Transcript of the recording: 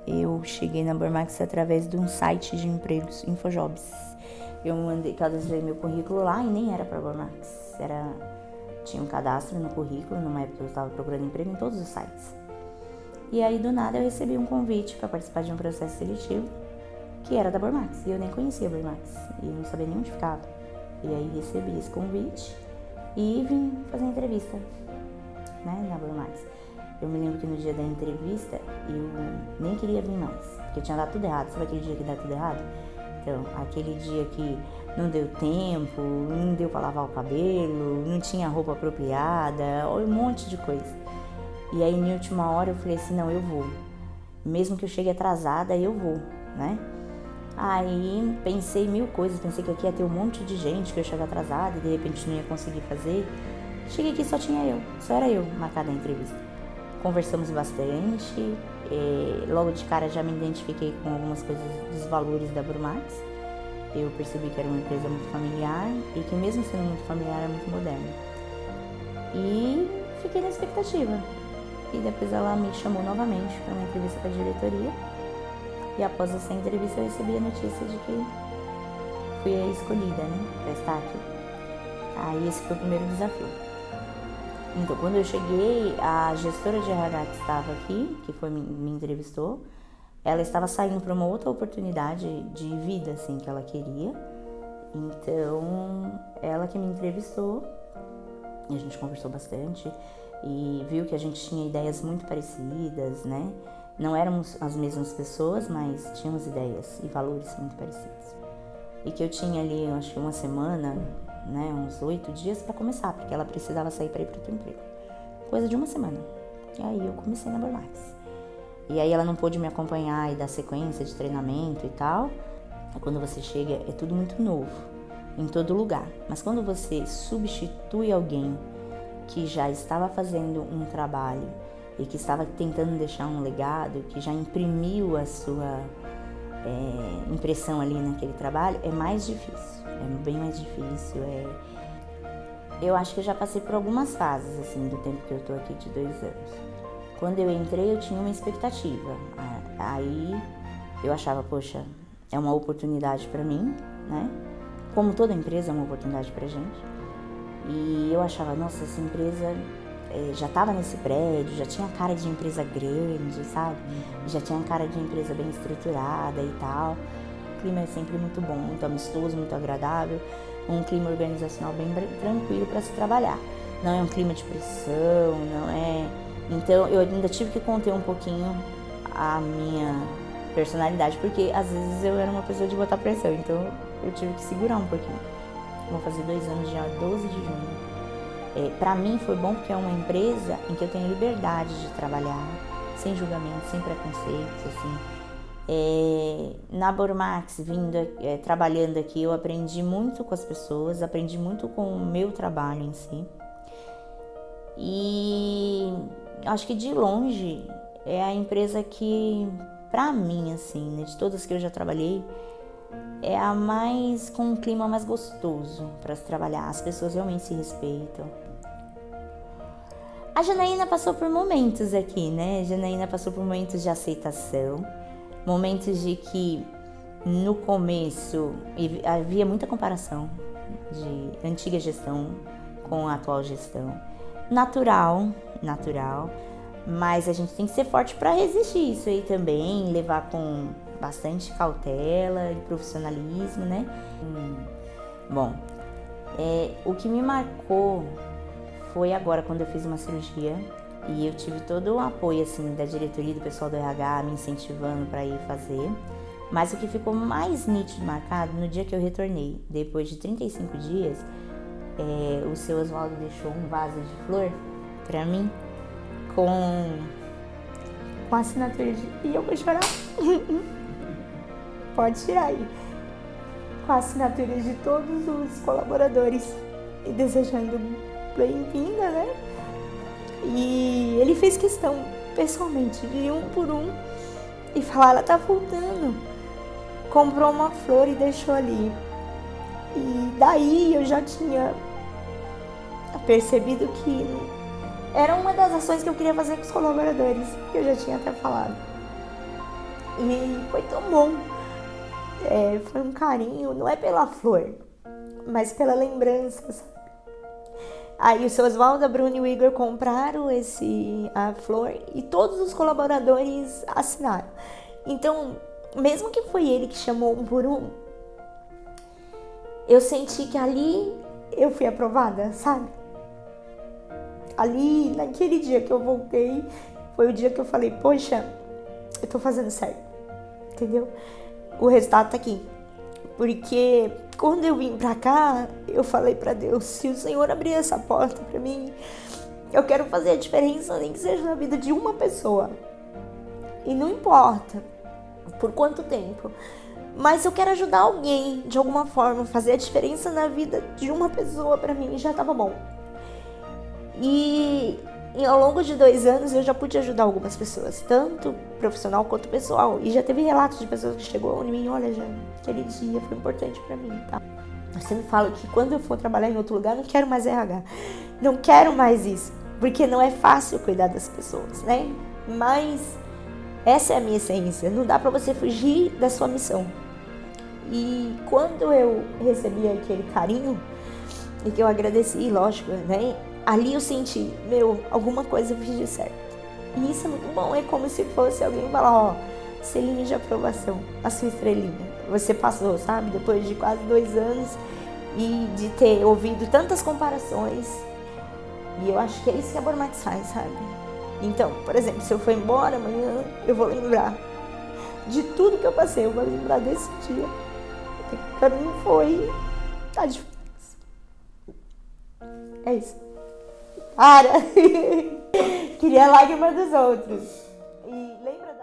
Eu cheguei na Bormax através de um site de empregos, Infojobs. Eu cadastrei meu currículo lá e nem era para Bormax. Tinha um cadastro no currículo, numa época eu estava procurando emprego em todos os sites. E aí, do nada, eu recebi um convite para participar de um processo seletivo que era da Bormax. E eu nem conhecia a Bormax e não sabia nem onde ficava. E aí, recebi esse convite e vim fazer a entrevista, né, na Bormax. Eu me lembro que no dia da entrevista eu nem queria vir mais, porque tinha dado tudo errado. Sabe aquele dia que dá tudo errado? Então, aquele dia que não deu tempo, não deu pra lavar o cabelo, não tinha roupa apropriada, um monte de coisa. E aí, na última hora, eu falei assim, não, eu vou. Mesmo que eu chegue atrasada, eu vou, né? Aí, pensei mil coisas, pensei que aqui ia ter um monte de gente, que eu ia chegar atrasada e de repente não ia conseguir fazer. Cheguei aqui, só era eu marcada a entrevista. Conversamos bastante, logo de cara já me identifiquei com algumas coisas dos valores da Bormax. Eu percebi que era uma empresa muito familiar e que mesmo sendo muito familiar, era muito moderna. E fiquei na expectativa. E depois ela me chamou novamente para uma entrevista com a diretoria. E após essa entrevista eu recebi a notícia de que fui a escolhida, né, para estar aqui. Aí esse foi o primeiro desafio. Então, quando eu cheguei, a gestora de RH que estava aqui, que me entrevistou, ela estava saindo para uma outra oportunidade de vida, assim, que ela queria. Então, ela que me entrevistou, e a gente conversou bastante, e viu que a gente tinha ideias muito parecidas, né? Não éramos as mesmas pessoas, mas tínhamos ideias e valores muito parecidos. E que eu tinha ali, acho que uma semana, né, uns 8 dias para começar, porque ela precisava sair para ir para outro emprego. Coisa de uma semana. E aí eu comecei na Bormax. E aí ela não pôde me acompanhar e dar sequência de treinamento e tal. Quando você chega, é tudo muito novo, em todo lugar. Mas quando você substitui alguém que já estava fazendo um trabalho e que estava tentando deixar um legado, que já imprimiu a sua impressão ali naquele trabalho, é mais difícil, é bem mais difícil. Eu acho que eu já passei por algumas fases, assim, do tempo que eu tô aqui, de 2 anos. Quando eu entrei, eu tinha uma expectativa. Aí eu achava, poxa, é uma oportunidade para mim, né? Como toda empresa é uma oportunidade pra gente. E eu achava, nossa, essa empresa já estava nesse prédio, já tinha cara de empresa grande, sabe? Já tinha cara de empresa bem estruturada e tal. O clima é sempre muito bom, muito amistoso, muito agradável. Um clima organizacional bem tranquilo para se trabalhar. Não é um clima de pressão, não é... Então, eu ainda tive que conter um pouquinho a minha personalidade, porque às vezes eu era uma pessoa de botar pressão, então eu tive que segurar um pouquinho. Vou fazer 2 anos dia 12 de junho. Para mim foi bom porque é uma empresa em que eu tenho liberdade de trabalhar, sem julgamento, sem preconceitos, assim. Na Bormax, trabalhando aqui, eu aprendi muito com as pessoas, aprendi muito com o meu trabalho em si. E acho que de longe é a empresa que, pra mim, assim, né, de todas que eu já trabalhei, é a mais com um clima mais gostoso para se trabalhar. As pessoas realmente se respeitam. A Janaína passou por momentos aqui, né? A Janaína passou por momentos de aceitação, momentos de que no começo havia muita comparação de antiga gestão com a atual gestão. Natural, mas a gente tem que ser forte para resistir isso aí também, levar com bastante cautela e profissionalismo, né? Bom, o que me marcou foi agora quando eu fiz uma cirurgia e eu tive todo o apoio assim da diretoria e do pessoal do RH me incentivando para ir fazer. Mas o que ficou mais nítido marcado no dia que eu retornei, depois de 35 dias, o seu Oswaldo deixou um vaso de flor para mim com a assinatura de... E eu vou chorar. Pode tirar aí. Com a assinatura de todos os colaboradores e desejando bem-vinda, né? E ele fez questão pessoalmente, de um por um, e falar, ela tá voltando. Comprou uma flor e deixou ali. E daí eu já tinha percebido que era uma das ações que eu queria fazer com os colaboradores, que eu já tinha até falado. E foi tão bom. Foi um carinho, não é pela flor, mas pela lembrança, sabe? Aí o seu Oswaldo, a Bruna e o Igor compraram a flor e todos os colaboradores assinaram. Então, mesmo que foi ele que chamou um por um, eu senti que ali eu fui aprovada, sabe? Ali, naquele dia que eu voltei, foi o dia que eu falei, poxa, eu tô fazendo certo, entendeu? O resultado tá aqui. Porque quando eu vim pra cá, eu falei pra Deus, se o Senhor abrir essa porta pra mim, eu quero fazer a diferença, nem que seja na vida de uma pessoa. E não importa por quanto tempo, mas eu quero ajudar alguém de alguma forma, fazer a diferença na vida de uma pessoa, pra mim já tava bom. E ao longo de 2 anos eu já pude ajudar algumas pessoas, tanto profissional quanto pessoal. E já teve relatos de pessoas que chegou em mim, olha, já aquele dia foi importante pra mim, tá? Eu sempre falo que quando eu for trabalhar em outro lugar, não quero mais RH. Não quero mais isso, porque não é fácil cuidar das pessoas, né? Mas essa é a minha essência, não dá pra você fugir da sua missão. E quando eu recebi aquele carinho, e que eu agradeci, lógico, né? Ali eu senti, alguma coisa eu fiz de certo. E isso é muito bom, é como se fosse alguém falar, selinho de aprovação, a sua estrelinha. Você passou, sabe? Depois de quase 2 anos e de ter ouvido tantas comparações. E eu acho que é isso que a Bormax faz, sabe? Então, por exemplo, se eu for embora amanhã, eu vou lembrar de tudo que eu passei, eu vou lembrar desse dia. Pra mim foi a diferença. É isso. Para! Queria a lágrima dos outros. E lembra da